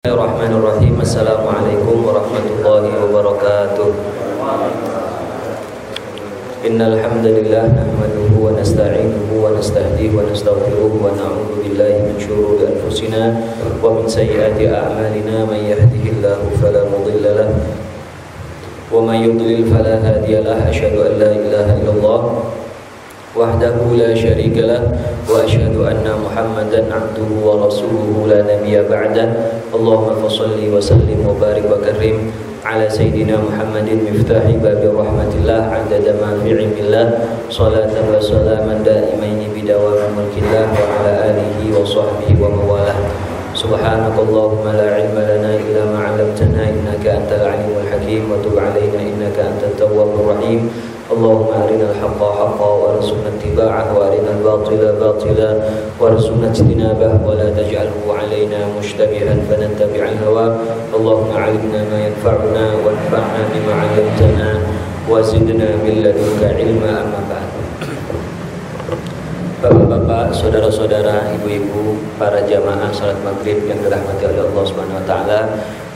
Bismillahirrahmanirrahim. Assalamualaikum warahmatullahi wabarakatuh. Innal hamdalillah nahmaduhu wa nasta'inuhu wa nastahdihi wa nastaghfiruhu wa na'udzu billahi min shururi anfusina wa min sayyiati a'malina. Man yahdihillahu fala mudilla lahu wa man yudlil fala hadiya lahu. Asyhadu an la ilaha illallah wahdahu la syarika lah wa asyhadu anna Muhammadan abduhu wa rasuluhu la nabiyya ba'dah. Allahumma fashalli wa sallim wa barik wa karim ala sayyidina Muhammadin miftahi babi rahmatillah adada ma fi ilmillah salatan wa salaman daimaini bidawami mulkillah wa ala alihi wa sahbihi wa mawalah. Subhanakallahumma la ilma lana illa ma 'allamtana innaka antal alimul hakim wa tub 'alaina innaka antat tawwabur rahim. Allahumma arinal haqqa haqqan warzuqna ittiba'ahu wa arinal batila batila warzuqna ijtinabah wa la taj'alhu 'alaina mushtabihan fanattabi'al hawa. Allahumma 'allimna ma yanfa'una wanfa'na bima 'allamtana wa zidna min ladunka 'ilma. Amma ba'd. Bapak-bapak, saudara-saudara, ibu-ibu, para jamaah salat maghrib yang dirahmati oleh Allah Subhanahu wa taala,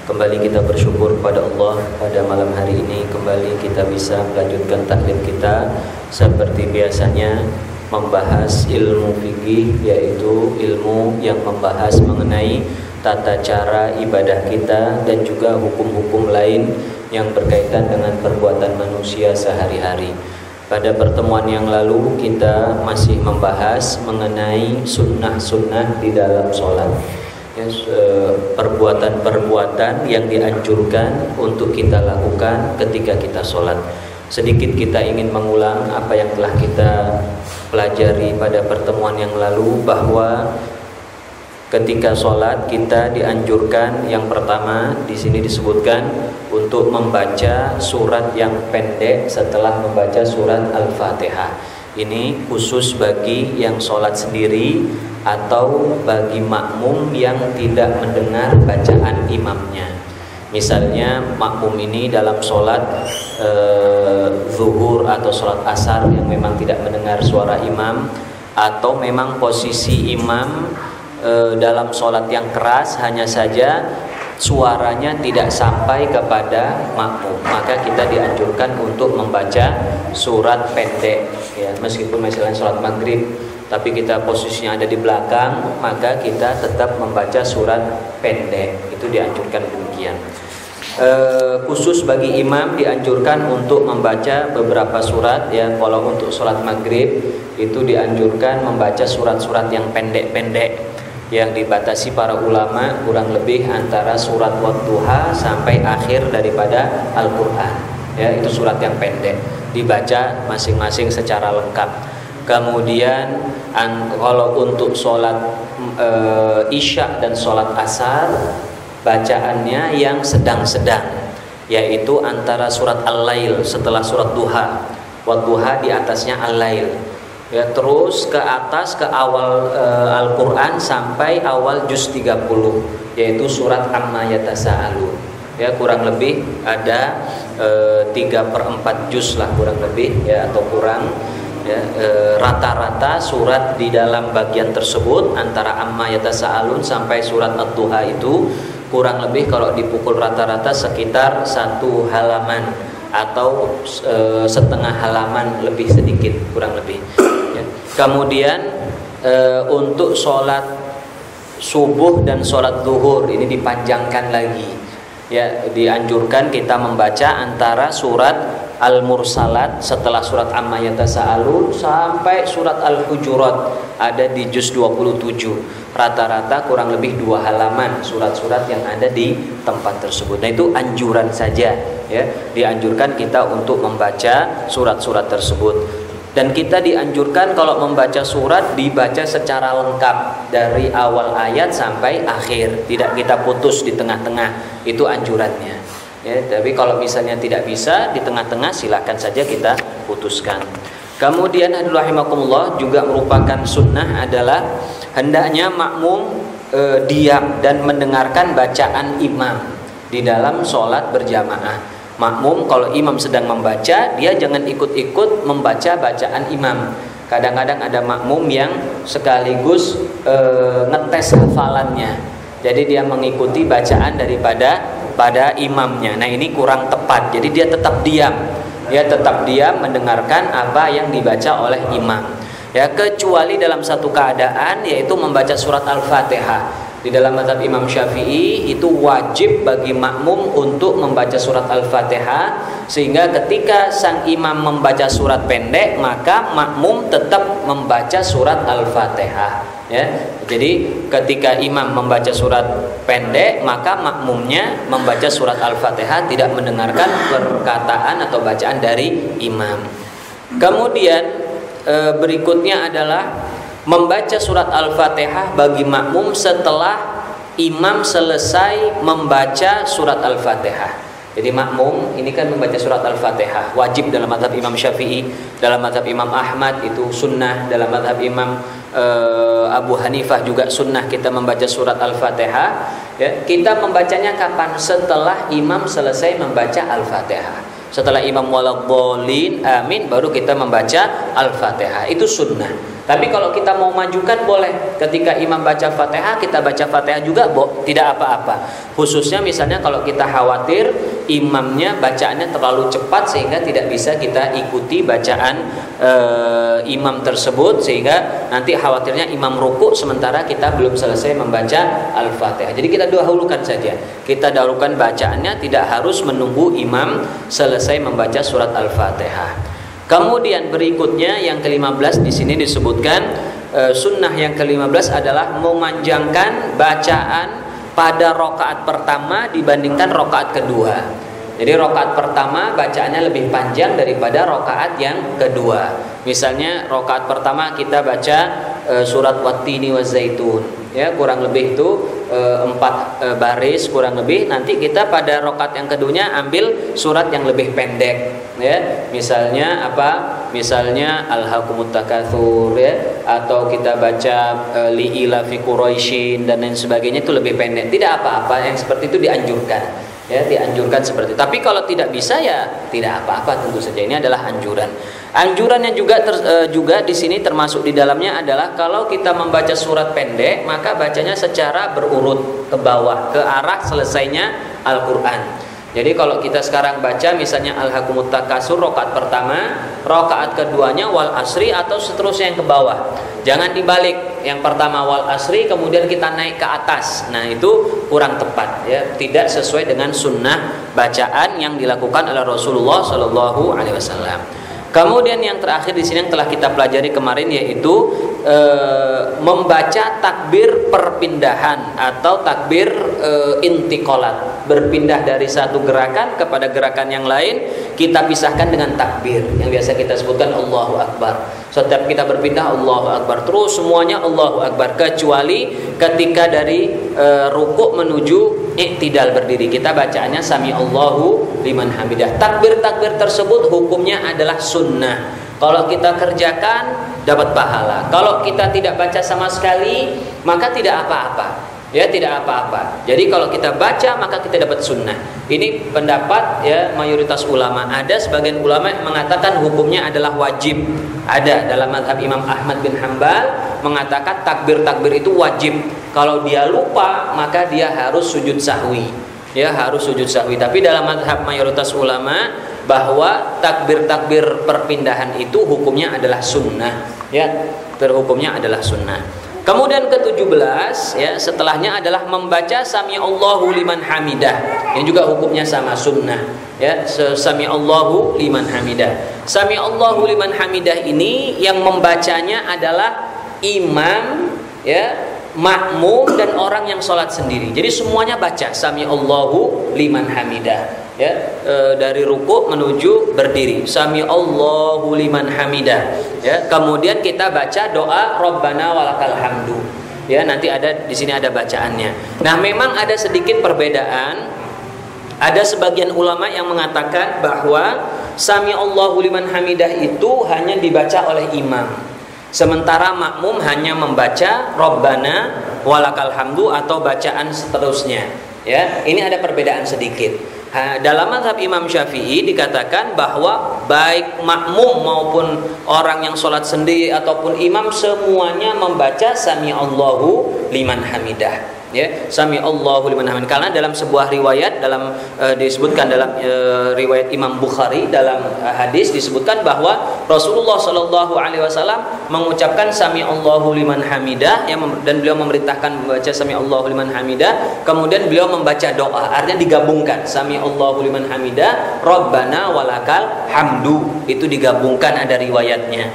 kembali kita bersyukur kepada Allah pada malam hari ini. Kembali kita bisa melanjutkan taklim kita seperti biasanya, membahas ilmu fikih, yaitu ilmu yang membahas mengenai tata cara ibadah kita dan juga hukum-hukum lain yang berkaitan dengan perbuatan manusia sehari-hari. Pada pertemuan yang lalu kita masih membahas mengenai sunnah-sunnah di dalam sholat, perbuatan-perbuatan yang dianjurkan untuk kita lakukan ketika kita sholat. Sedikit kita ingin mengulang apa yang telah kita pelajari pada pertemuan yang lalu, bahwa ketika sholat kita dianjurkan, yang pertama di sini disebutkan untuk membaca surat yang pendek setelah membaca surat Al-Fatihah. Ini khusus bagi yang sholat sendiri atau bagi makmum yang tidak mendengar bacaan imamnya. Misalnya makmum ini dalam sholat zuhur atau sholat asar yang memang tidak mendengar suara imam, atau memang posisi imam dalam sholat yang keras, hanya saja suaranya tidak sampai kepada makmum, maka kita dianjurkan untuk membaca surat pendek, ya, meskipun misalnya sholat maghrib tapi kita posisinya ada di belakang, maka kita tetap membaca surat pendek. Itu dianjurkan demikian. Khusus bagi imam dianjurkan untuk membaca beberapa surat, ya. Kalau untuk sholat maghrib itu dianjurkan membaca surat-surat yang pendek-pendek, yang dibatasi para ulama kurang lebih antara surat Wadduha sampai akhir daripada Al-Quran, ya. Itu surat yang pendek, dibaca masing-masing secara lengkap. Kemudian kalau untuk sholat isya dan sholat asar, bacaannya yang sedang-sedang, yaitu antara surat Al-Lail setelah surat Duha, Wadduha di atasnya Al-Lail, ya, terus ke atas ke awal Al-Quran sampai awal juz 30, yaitu surat Amma Yatasa'alun, ya, kurang lebih ada 3/4 juz lah kurang lebih, ya, atau kurang, ya, rata-rata surat di dalam bagian tersebut antara Amma Yatasa'alun sampai surat Ad-Duha itu kurang lebih kalau dipukul rata-rata sekitar 1 halaman atau setengah halaman lebih sedikit kurang lebih, ya. Kemudian untuk sholat subuh dan sholat zuhur ini dipanjangkan lagi, ya, dianjurkan kita membaca antara surat Al-Mursalat setelah surat Amma Yatasa'alun sampai surat Al-Hujurat, ada di juz 27, rata-rata kurang lebih 2 halaman surat-surat yang ada di tempat tersebut. Nah, itu anjuran saja, ya, dianjurkan kita untuk membaca surat-surat tersebut. Dan kita dianjurkan kalau membaca surat dibaca secara lengkap dari awal ayat sampai akhir, tidak kita putus di tengah-tengah, itu anjurannya, ya. Tapi kalau misalnya tidak bisa di tengah-tengah, silakan saja kita putuskan. Kemudian rahimakumullah, juga merupakan sunnah adalah hendaknya makmum diam dan mendengarkan bacaan imam di dalam sholat berjamaah. Makmum kalau imam sedang membaca, dia jangan ikut-ikut membaca bacaan imam. Kadang-kadang ada makmum yang sekaligus ngetes hafalannya, Jadi dia mengikuti bacaan pada imamnya. Nah, ini kurang tepat. Jadi dia tetap diam. Dia tetap diam mendengarkan apa yang dibaca oleh imam. Ya, kecuali dalam satu keadaan, yaitu membaca surat Al-Fatihah. Di dalam mazhab Imam Syafi'i itu wajib bagi makmum untuk membaca surat Al-Fatihah, sehingga ketika sang imam membaca surat pendek, maka makmum tetap membaca surat Al-Fatihah. Ya, jadi ketika imam membaca surat pendek, maka makmumnya membaca surat Al-Fatihah, tidak mendengarkan perkataan atau bacaan dari imam. Kemudian berikutnya adalah membaca surat Al-Fatihah bagi makmum setelah imam selesai membaca surat Al-Fatihah. Jadi makmum ini kan membaca surat Al-Fatihah wajib dalam mazhab Imam Syafi'i, dalam mazhab Imam Ahmad itu sunnah, dalam mazhab Imam Abu Hanifah juga sunnah kita membaca surat Al-Fatihah. Ya, kita membacanya kapan? Setelah imam selesai membaca Al-Fatihah. Setelah imam waladhdallin amin, baru kita membaca Al-Fatihah. Itu sunnah. Tapi kalau kita mau majukan boleh. Ketika imam baca Fatihah, kita baca Fatihah juga, tidak apa-apa. Khususnya misalnya kalau kita khawatir imamnya bacaannya terlalu cepat sehingga tidak bisa kita ikuti bacaan imam tersebut, sehingga nanti khawatirnya imam ruku sementara kita belum selesai membaca Al-Fatihah. Jadi kita dahulukan saja. Kita dahulukan bacaannya, tidak harus menunggu imam selesai membaca surat Al-Fatihah. Kemudian berikutnya yang ke-15 di sini disebutkan sunnah yang ke-15 adalah memanjangkan bacaan pada rakaat pertama dibandingkan rakaat kedua. Jadi rakaat pertama bacaannya lebih panjang daripada rakaat yang kedua. Misalnya rakaat pertama kita baca surat Wattini Wazaitun, ya kurang lebih itu 4 baris kurang lebih. Nanti kita pada rakaat yang keduanya ambil surat yang lebih pendek, ya. Misalnya apa? Misalnya Alhaakumut Takatsur, ya, atau kita baca Li'ila fi Quraisyin dan lain sebagainya, itu lebih pendek. Tidak apa-apa, yang seperti itu dianjurkan. Ya, dianjurkan seperti itu. Tapi kalau tidak bisa ya tidak apa-apa, tentu saja ini adalah anjuran. Anjurannya juga di sini termasuk di dalamnya adalah kalau kita membaca surat pendek, maka bacanya secara berurut ke bawah, ke arah selesainya Al-Qur'an. Jadi kalau kita sekarang baca misalnya Alhaakumut Takatsur rakaat pertama, rakaat keduanya wal asri, atau seterusnya yang ke bawah. Jangan dibalik, yang pertama wal asri kemudian kita naik ke atas. Nah, itu kurang tepat, ya, tidak sesuai dengan sunnah bacaan yang dilakukan oleh Rasulullah Shallallahu Alaihi Wasallam. Kemudian yang terakhir di sini yang telah kita pelajari kemarin, yaitu membaca takbir perpindahan atau takbir intiqalat, berpindah dari satu gerakan kepada gerakan yang lain, kita pisahkan dengan takbir yang biasa kita sebutkan Allahu Akbar. Setiap kita berpindah Allahu Akbar, terus semuanya Allahu Akbar, kecuali ketika dari ruku' menuju i'tidal berdiri, kita bacaannya Sami Allahu liman hamidah. Takbir-takbir tersebut hukumnya adalah sunnah. Kalau kita kerjakan dapat pahala. Kalau kita tidak baca sama sekali, maka tidak apa-apa. Ya, tidak apa-apa. Jadi kalau kita baca maka kita dapat sunnah. Ini pendapat ya mayoritas ulama. Ada sebagian ulama yang mengatakan hukumnya adalah wajib. Ada dalam mazhab Imam Ahmad bin Hanbal mengatakan takbir-takbir itu wajib. Kalau dia lupa maka dia harus sujud sahwi. Ya, harus sujud sahwi. Tapi dalam mazhab mayoritas ulama bahwa takbir-takbir perpindahan itu hukumnya adalah sunnah, ya, terhukumnya adalah sunnah. Kemudian ke-17 ya, setelahnya adalah membaca Sami Allahu liman hamidah. Ini juga hukumnya sama, sunnah, ya, Sami Allahu liman hamidah. Sami Allahu liman hamidah ini yang membacanya adalah imam, ya, makmum dan orang yang sholat sendiri. Jadi semuanya baca Sami Allahu liman hamidah. Ya, dari ruku menuju berdiri Sami Allahu liman hamidah, ya. Kemudian kita baca doa Rabbana walakal hamdu, ya, nanti ada di sini ada bacaannya. Nah, memang ada sedikit perbedaan. Ada sebagian ulama yang mengatakan bahwa Sami Allahu liman hamidah itu hanya dibaca oleh imam, sementara makmum hanya membaca Rabbana walakal hamdu atau bacaan seterusnya. Ya, ini ada perbedaan sedikit. Dalam mazhab Imam Syafi'i dikatakan bahwa baik makmum maupun orang yang sholat sendiri ataupun imam semuanya membaca Sami Allahu liman hamidah. ya, sami Allahu liman hamidah. Karena dalam sebuah riwayat disebutkan dalam riwayat Imam Bukhari dalam hadis disebutkan bahwa Rasulullah Shallallahu alaihi wasallam mengucapkan sami Allahu liman hamidah dan beliau memerintahkan membaca sami Allahu liman hamidah, kemudian beliau membaca doa, artinya digabungkan sami Allahu liman hamidah Rabbana walakal hamdu, itu digabungkan, ada riwayatnya.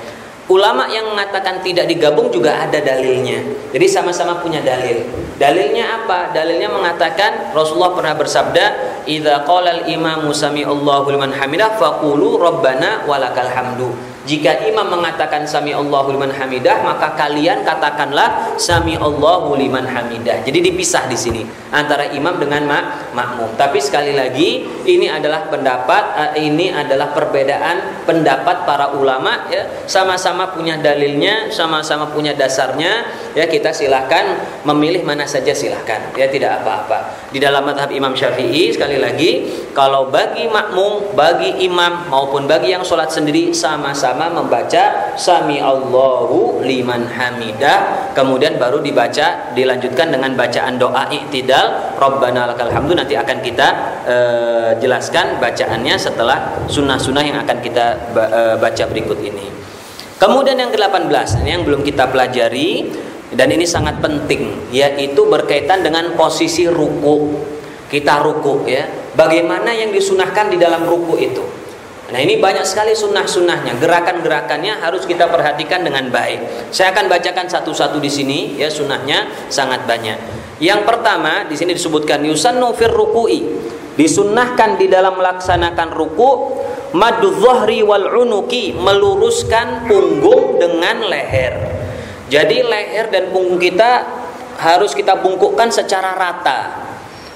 Ulama yang mengatakan tidak digabung juga ada dalilnya. Jadi sama-sama punya dalil. Dalilnya apa? Dalilnya mengatakan Rasulullah pernah bersabda, "Idza qala al-imamu sami Allahu liman hamidah faqulu rabbana walakal hamdu." Jika imam mengatakan sami Allahu liman hamidah, maka kalian katakanlah sami Allahu liman hamidah. Jadi dipisah di sini antara imam dengan makmum. Tapi sekali lagi ini adalah perbedaan pendapat para ulama, ya. Sama-sama punya dalilnya, sama-sama punya dasarnya, ya. Kita silahkan memilih mana saja, silahkan, ya, tidak apa-apa. Di dalam mazhab Imam Syafi'i sekali lagi, kalau bagi makmum, bagi imam maupun bagi yang sholat sendiri sama-sama membaca sami Allahu liman hamidah, kemudian baru dilanjutkan dengan bacaan doa i'tidal Rabbana lakal hamdu. Nanti akan kita jelaskan bacaannya setelah sunnah-sunnah yang akan kita baca berikut ini. Kemudian yang ke-18, ini yang belum kita pelajari dan ini sangat penting, yaitu berkaitan dengan posisi ruku. Kita ruku, ya. Bagaimana yang disunahkan di dalam ruku itu? Nah, ini banyak sekali sunnah-sunnahnya, gerakan-gerakannya harus kita perhatikan dengan baik. Saya akan bacakan satu-satu di sini, ya, sunnahnya sangat banyak. Yang pertama di sini disebutkan yusannu fir ruku'i, disunnahkan di dalam melaksanakan ruku maddu dhahri wal unuki, meluruskan punggung dengan leher. Jadi leher dan punggung kita harus kita bungkukkan secara rata.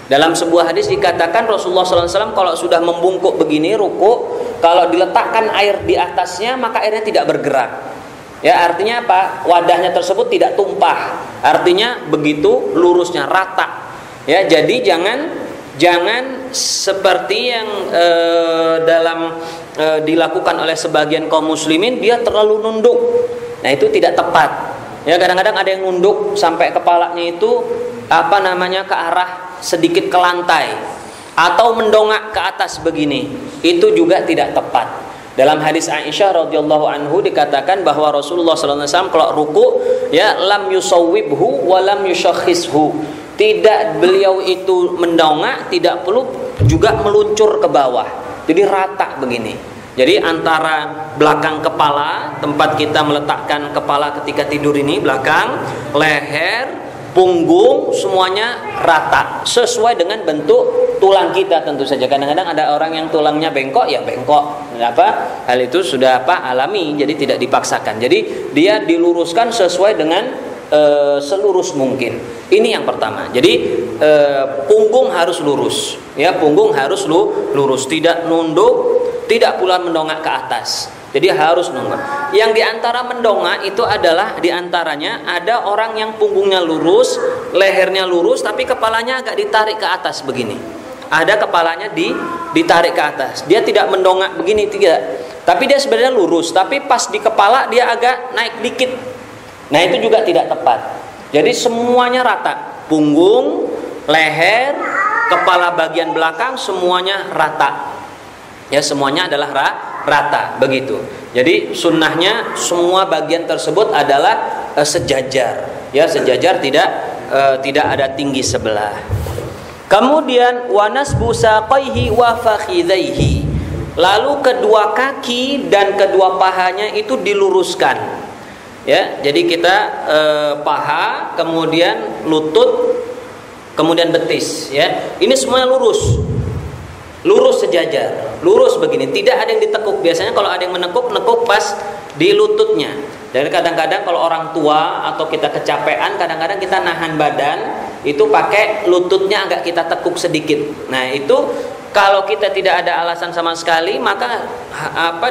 Dalam sebuah hadis dikatakan Rasulullah SAW kalau sudah membungkuk begini ruku, kalau diletakkan air di atasnya maka airnya tidak bergerak. Ya, artinya apa? Wadahnya tersebut tidak tumpah. Artinya begitu lurusnya, rata. Ya, jadi jangan seperti yang dilakukan oleh sebagian kaum muslimin, dia terlalu nunduk. Nah, itu tidak tepat. Ya, kadang-kadang ada yang nunduk sampai kepalanya itu ke arah sedikit ke lantai atau mendongak ke atas begini, itu juga tidak tepat. Dalam hadis Aisyah radhiyallahu anhu dikatakan bahwa Rasulullah sallallahu alaihi wasallam kalau ruku, ya, lam yusawwibhu wa lam yushakhishu, tidak beliau itu mendongak, tidak perlu juga meluncur ke bawah, jadi rata begini. Jadi antara belakang kepala, tempat kita meletakkan kepala ketika tidur ini, belakang, leher, punggung, semuanya rata sesuai dengan bentuk tulang kita tentu saja. Kadang-kadang ada orang yang tulangnya bengkok, ya bengkok. Hal itu sudah alami, jadi tidak dipaksakan. Jadi dia diluruskan sesuai dengan selurus mungkin. Ini yang pertama. Jadi punggung harus lurus, ya, punggung harus lurus, tidak nunduk, tidak pula mendongak ke atas. Jadi harus nunduk. Yang diantara mendongak itu adalah diantaranya ada orang yang punggungnya lurus, lehernya lurus, tapi kepalanya agak ditarik ke atas begini. Ada kepalanya ditarik ke atas. Dia tidak mendongak begini, tidak. Tapi dia sebenarnya lurus, tapi pas di kepala dia agak naik dikit. Nah, itu juga tidak tepat. Jadi semuanya rata. Punggung, leher, kepala bagian belakang semuanya rata. Ya, semuanya adalah rata begitu. Jadi sunnahnya semua bagian tersebut adalah sejajar, ya, sejajar, tidak ada tinggi sebelah. Kemudian wanasbu saqaihi wa fakhidaihi, lalu kedua kaki dan kedua pahanya itu diluruskan, ya. Jadi kita paha, kemudian lutut, kemudian betis, ya. Ini semuanya lurus sejajar, lurus begini, tidak ada yang ditekuk. Biasanya kalau ada yang menekuk pas di lututnya. Dan kadang-kadang kalau orang tua atau kita kecapean, kadang-kadang kita nahan badan itu pakai lututnya agak kita tekuk sedikit. Nah, itu kalau kita tidak ada alasan sama sekali, maka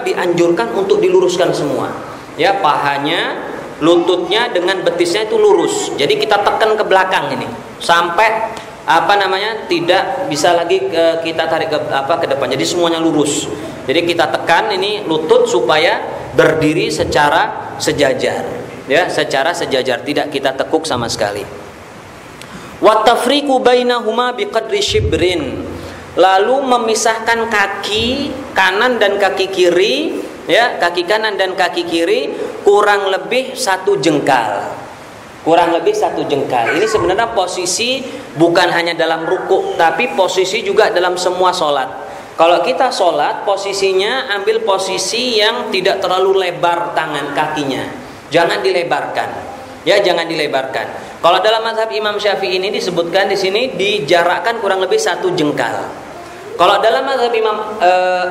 dianjurkan untuk diluruskan semua. Ya, pahanya, lututnya dengan betisnya itu lurus. Jadi kita tekan ke belakang ini sampai tidak bisa lagi kita tarik ke depan. Jadi semuanya lurus. Jadi kita tekan ini lutut supaya berdiri secara sejajar, ya, secara sejajar, tidak kita tekuk sama sekali. Wa tafriqu bainahuma biqadri shibrin. Lalu memisahkan kaki kanan dan kaki kiri, ya, kaki kanan dan kaki kiri kurang lebih 1 jengkal. Kurang lebih 1 jengkal. Ini sebenarnya posisi bukan hanya dalam ruku, tapi posisi juga dalam semua sholat. Kalau kita sholat, posisinya ambil posisi yang tidak terlalu lebar tangan kakinya. Jangan dilebarkan. Ya, jangan dilebarkan. Kalau dalam mazhab Imam Syafi'i ini disebutkan di sini dijarakkan kurang lebih 1 jengkal. Kalau dalam mazhab Imam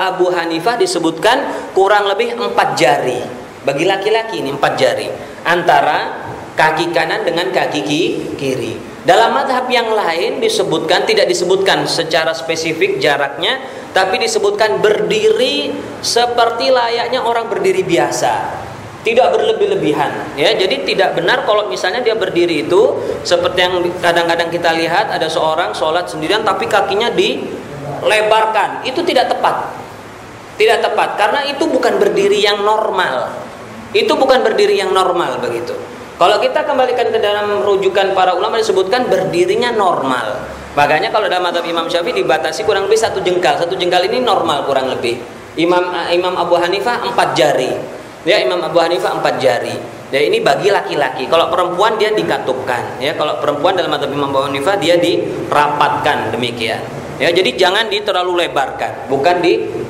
Abu Hanifah disebutkan kurang lebih 4 jari. Bagi laki-laki ini 4 jari antara kaki kanan dengan kaki kiri. Dalam mazhab yang lain disebutkan, tidak disebutkan secara spesifik jaraknya, tapi disebutkan berdiri seperti layaknya orang berdiri biasa, tidak berlebih-lebihan, ya. Jadi tidak benar kalau misalnya dia berdiri itu seperti yang kadang-kadang kita lihat, ada seorang sholat sendirian tapi kakinya dilebarkan. Itu tidak tepat. Tidak tepat, karena itu bukan berdiri yang normal. Itu bukan berdiri yang normal begitu. Kalau kita kembalikan ke dalam rujukan para ulama disebutkan berdirinya normal. Makanya kalau dalam mazhab Imam Syafi'i dibatasi kurang lebih 1 jengkal. 1 jengkal ini normal kurang lebih. Imam Abu Hanifah 4 jari. Ya, Imam Abu Hanifah 4 jari. Ya, ini bagi laki-laki. Kalau perempuan dia dikatupkan. Ya, kalau perempuan dalam mazhab Imam Abu Hanifah dia dirapatkan demikian. Ya, jadi jangan terlalu lebarkan. Bukan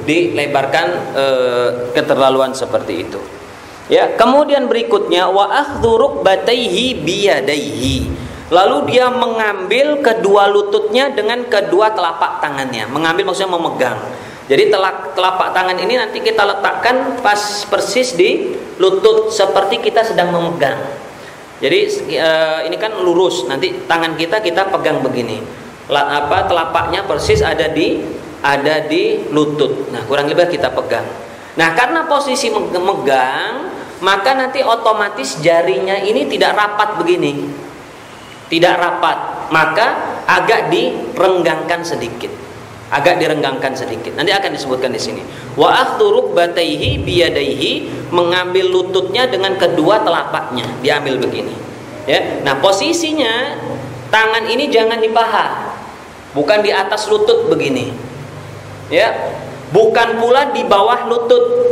dilebarkan keterlaluan seperti itu. Ya, kemudian berikutnya wa akhdhu rukbatayhi biyadayhi. Lalu dia mengambil kedua lututnya dengan kedua telapak tangannya. Mengambil maksudnya memegang. Jadi telapak tangan ini nanti kita letakkan pas persis di lutut seperti kita sedang memegang. Jadi ini kan lurus, nanti tangan kita pegang begini. Telapaknya persis ada di lutut. Nah, kurang lebih kita pegang. Nah, karena posisi memegang, maka nanti otomatis jarinya ini tidak rapat begini. Tidak rapat, maka agak direnggangkan sedikit. Agak direnggangkan sedikit. Nanti akan disebutkan di sini. Wa akhdhu rukbatayhi biyadayhi, mengambil lututnya dengan kedua telapaknya, diambil begini. Ya. Nah, posisinya tangan ini jangan di paha. Bukan di atas lutut begini. Ya. Bukan pula di bawah lutut,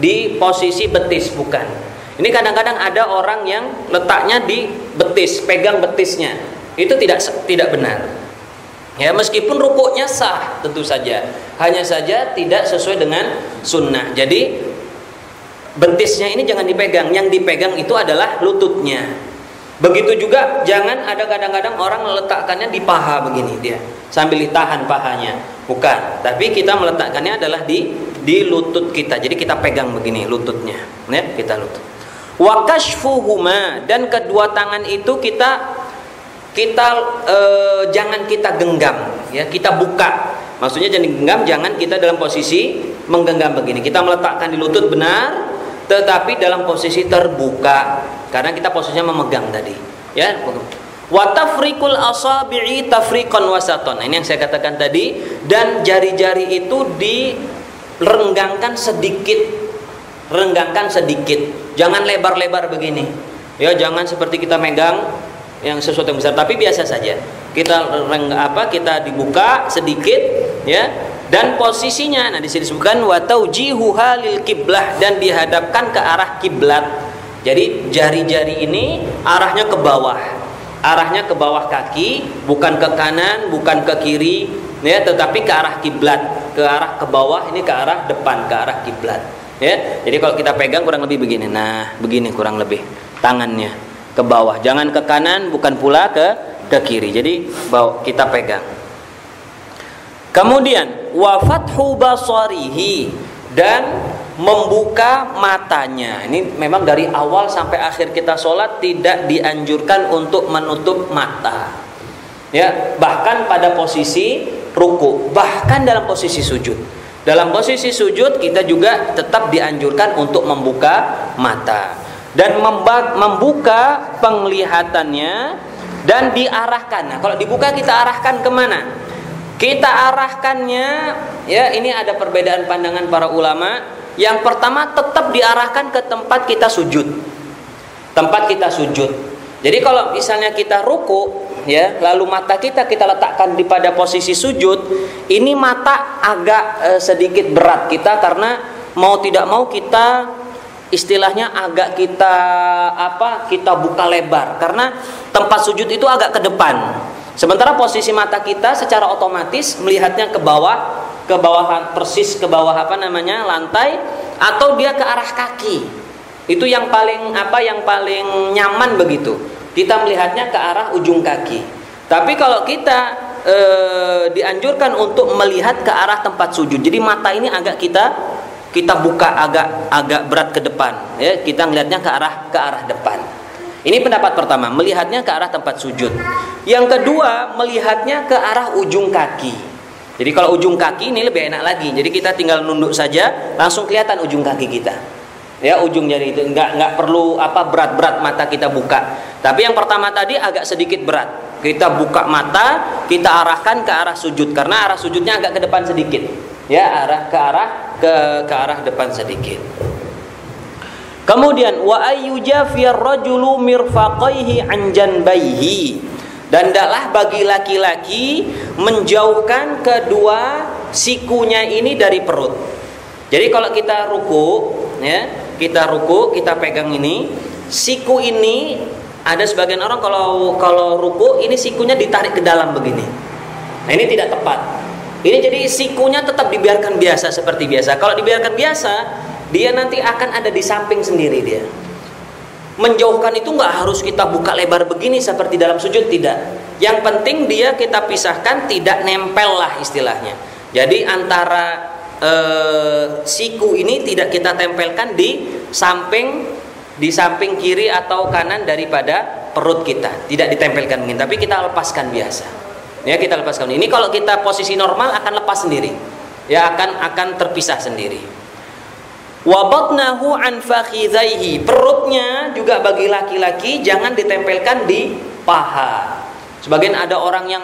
di posisi betis, bukan. Ini kadang-kadang ada orang yang letaknya di betis, pegang betisnya. Itu tidak benar. Ya, meskipun rukuknya sah tentu saja, hanya saja tidak sesuai dengan sunnah. Jadi betisnya ini jangan dipegang, yang dipegang itu adalah lututnya. Begitu juga jangan ada kadang-kadang orang meletakkannya di paha begini dia, sambil ditahan pahanya. Bukan, tapi kita meletakkannya adalah di lutut kita. Jadi kita pegang begini lututnya, ya, kita lutut. Wa kashfuhuma, dan kedua tangan itu kita jangan kita genggam, ya, kita buka. Maksudnya jangan digenggam, jangan kita dalam posisi menggenggam begini. Kita meletakkan di lutut benar, tetapi dalam posisi terbuka, karena kita posisinya memegang tadi, ya. Wa tafriqul asabi'i tafriqan wasatan. Ini yang saya katakan tadi, dan jari-jari itu direnggangkan sedikit. Renggangkan sedikit. Jangan lebar-lebar begini. Ya, jangan seperti kita megang yang sesuatu yang besar, tapi biasa saja. Kita dibuka sedikit, ya. Dan posisinya, nah disini disebutkan wa taujihuha lil qiblah, dan dihadapkan ke arah kiblat. Jadi jari-jari ini arahnya ke bawah. Arahnya ke bawah kaki, bukan ke kanan, bukan ke kiri, ya, tetapi ke arah kiblat, ke arah ke bawah, ini ke arah depan, ke arah kiblat, ya. Jadi kalau kita pegang kurang lebih begini. Nah, begini kurang lebih tangannya ke bawah, jangan ke kanan, bukan pula ke kiri. Jadi kita pegang. Kemudian wa fathu basarihi, dan membuka matanya. Ini memang dari awal sampai akhir kita sholat tidak dianjurkan untuk menutup mata. Ya, bahkan pada posisi ruku, bahkan dalam posisi sujud. Dalam posisi sujud kita juga tetap dianjurkan untuk membuka mata dan membuka penglihatannya dan diarahkan. Nah, kalau dibuka kita arahkan kemana? Kita arahkannya, ya, ini ada perbedaan pandangan para ulama. Yang pertama tetap diarahkan ke tempat kita sujud. Tempat kita sujud. Jadi kalau misalnya kita ruku, ya, lalu mata kita letakkan di pada posisi sujud, ini mata agak sedikit berat kita, karena mau tidak mau kita istilahnya agak kita buka lebar, karena tempat sujud itu agak ke depan. Sementara posisi mata kita secara otomatis melihatnya ke bawah persis ke bawah lantai, atau dia ke arah kaki. Itu yang paling nyaman begitu. Kita melihatnya ke arah ujung kaki. Tapi kalau kita dianjurkan untuk melihat ke arah tempat sujud. Jadi mata ini agak kita buka agak berat ke depan, ya. Kita melihatnya ke arah depan. Ini pendapat pertama, melihatnya ke arah tempat sujud. Yang kedua, melihatnya ke arah ujung kaki. Jadi kalau ujung kaki ini lebih enak lagi. Jadi kita tinggal nunduk saja, langsung kelihatan ujung kaki kita. Ya, ujung jari itu nggak perlu berat-berat mata kita buka. Tapi yang pertama tadi agak sedikit berat. Kita buka mata, kita arahkan ke arah sujud, karena arah sujudnya agak ke depan sedikit. Ya, ke arah depan sedikit. Kemudian wa ayyujafiyar rajulu mirfaqaihi an janbaihi, dan hendaklah bagi laki-laki menjauhkan kedua sikunya ini dari perut. Jadi kalau kita ruku, ya, kita pegang ini, siku ini ada sebagian orang kalau ruku ini sikunya ditarik ke dalam begini. Nah, ini tidak tepat. Ini jadi sikunya tetap dibiarkan biasa seperti biasa. Kalau dibiarkan biasa, dia nanti akan ada di samping sendiri dia. Menjauhkan itu nggak harus kita buka lebar begini seperti dalam sujud, tidak. Yang penting dia kita pisahkan, tidak nempel lah istilahnya. Jadi antara siku ini tidak kita tempelkan di samping kiri atau kanan daripada perut kita, tidak ditempelkan begini, tapi kita lepaskan biasa. Ya, kita lepaskan. Ini kalau kita posisi normal akan lepas sendiri. Ya, akan terpisah sendiri. Wa batnahu an fakhidhaihi, perutnya juga bagi laki-laki jangan ditempelkan di paha. Sebagian ada orang yang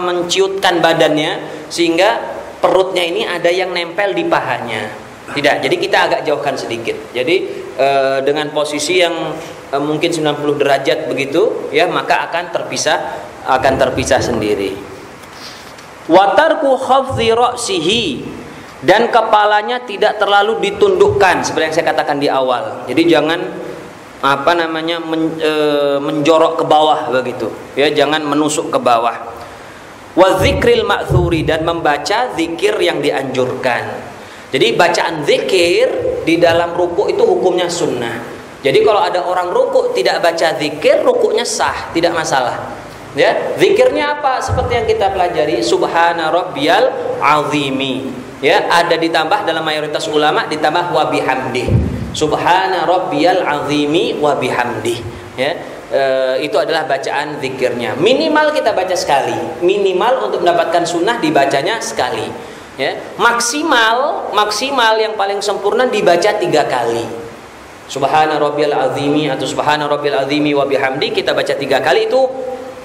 menciutkan badannya sehingga perutnya ini ada yang nempel di pahanya. Tidak, jadi kita agak jauhkan sedikit. Jadi dengan posisi yang mungkin 90 derajat begitu, ya, maka akan terpisah sendiri. Wa tarku khafdhi ra'sihi, dan kepalanya tidak terlalu ditundukkan seperti yang saya katakan di awal. Jadi jangan menjorok ke bawah begitu, ya, jangan menusuk ke bawah. Wa dzikril ma'thuri, dan membaca zikir yang dianjurkan. Jadi bacaan zikir di dalam ruku itu hukumnya sunnah. Jadi kalau ada orang ruku tidak baca zikir, rukunya sah, tidak masalah. Ya, zikirnya apa? Seperti yang kita pelajari, subhana rabbiyal azimi. Ya, ada ditambah dalam mayoritas ulama ditambah wa bihamdi. Subhana rabbiyal azimi wa bihamdi. Ya, itu adalah bacaan zikirnya. Minimal kita baca sekali. Minimal untuk mendapatkan sunnah dibacanya sekali. Ya, maksimal yang paling sempurna dibaca 3 kali. Subhana rabbiyal azimi atau subhana rabbiyal azimi wa bihamdi kita baca 3 kali, itu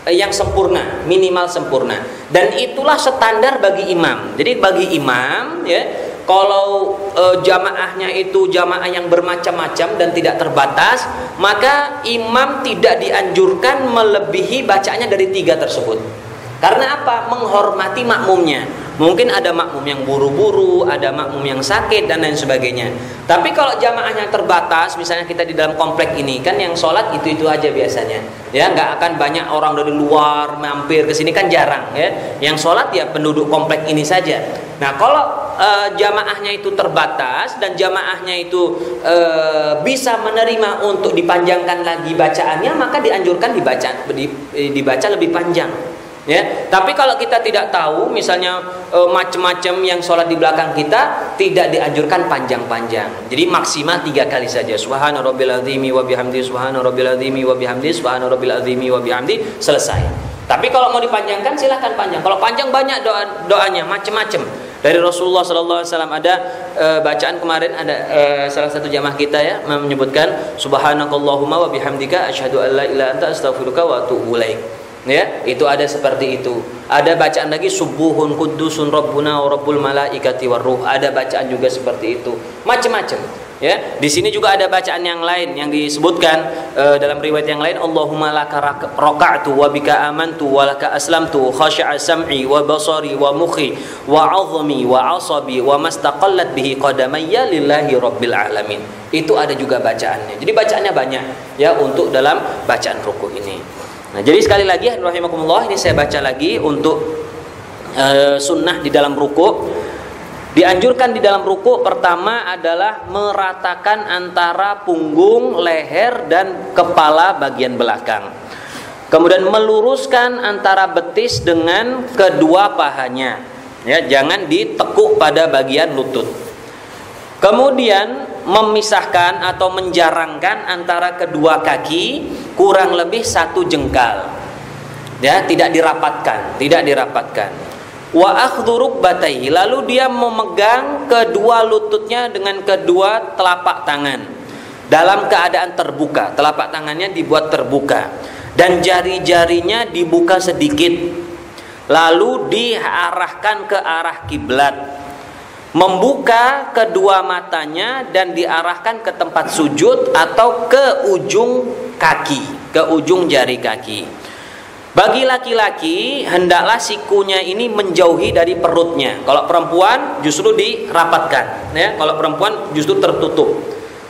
yang sempurna, minimal sempurna. Dan itulah standar bagi imam. Jadi bagi imam, ya, kalau jamaahnya itu jamaah yang bermacam-macam dan tidak terbatas, maka imam tidak dianjurkan melebihi bacaannya dari 3 tersebut. Karena apa? Menghormati makmumnya. Mungkin ada makmum yang buru-buru, ada makmum yang sakit dan lain sebagainya. Tapi kalau jamaahnya terbatas, misalnya kita di dalam komplek ini kan yang sholat itu aja biasanya. Ya, nggak akan banyak orang dari luar mampir ke sini, kan jarang, ya. Yang sholat ya penduduk komplek ini saja. Nah, kalau jamaahnya itu terbatas dan jamaahnya itu bisa menerima untuk dipanjangkan lagi bacaannya, maka dianjurkan dibaca lebih panjang. Ya, tapi kalau kita tidak tahu, misalnya macam-macam yang sholat di belakang kita, tidak dianjurkan panjang-panjang. Jadi maksimal 3 kali saja. Subhana rabbil azimi wa bihamdi, subhana rabbil azimi wa bihamdi, subhana rabbil azimi wa bihamdi, selesai. Tapi kalau mau dipanjangkan silahkan panjang. Kalau panjang banyak doanya macam-macam. Dari Rasulullah sallallahu alaihi wasallam ada bacaan kemarin, ada salah satu jamaah kita ya menyebutkan subhanakallahumma wa bihamdika asyhadu an la ilaha illa anta astaghfiruka wa atubu ilaik. Ya, itu ada seperti itu. Ada bacaan lagi subuhun qudusun rabbuna wa rabbul malaikati war ruh. Ada bacaan juga seperti itu. Macam-macam. Ya, di sini juga ada bacaan yang lain yang disebutkan dalam riwayat yang lain, Allahumma laka raka'tu wa bika amantu wa laka aslamtu khasha'a sam'i wa basari wa mukhi wa 'azmi wa 'asabi wa mastaqallat bihi qadamayya lillahi rabbil alamin. Itu ada juga bacaannya. Jadi bacaannya banyak ya untuk dalam bacaan ruku ini. Nah, jadi sekali lagi rahimakumullah, ini saya baca lagi untuk sunnah di dalam ruku. Dianjurkan di dalam ruku pertama adalah meratakan antara punggung, leher dan kepala bagian belakang. Kemudian meluruskan antara betis dengan kedua pahanya. Ya, jangan ditekuk pada bagian lutut. Kemudian memisahkan atau menjarangkan antara kedua kaki kurang lebih 1 jengkal. Ya, tidak dirapatkan. Wa akhdhu rukbatayhi, lalu dia memegang kedua lututnya dengan kedua telapak tangan dalam keadaan terbuka. Telapak tangannya dibuat terbuka dan jari-jarinya dibuka sedikit, lalu diarahkan ke arah kiblat. Membuka kedua matanya dan diarahkan ke tempat sujud atau ke ujung kaki, ke ujung jari kaki. Bagi laki-laki hendaklah sikunya ini menjauhi dari perutnya. Kalau perempuan justru dirapatkan, ya. Kalau perempuan justru tertutup.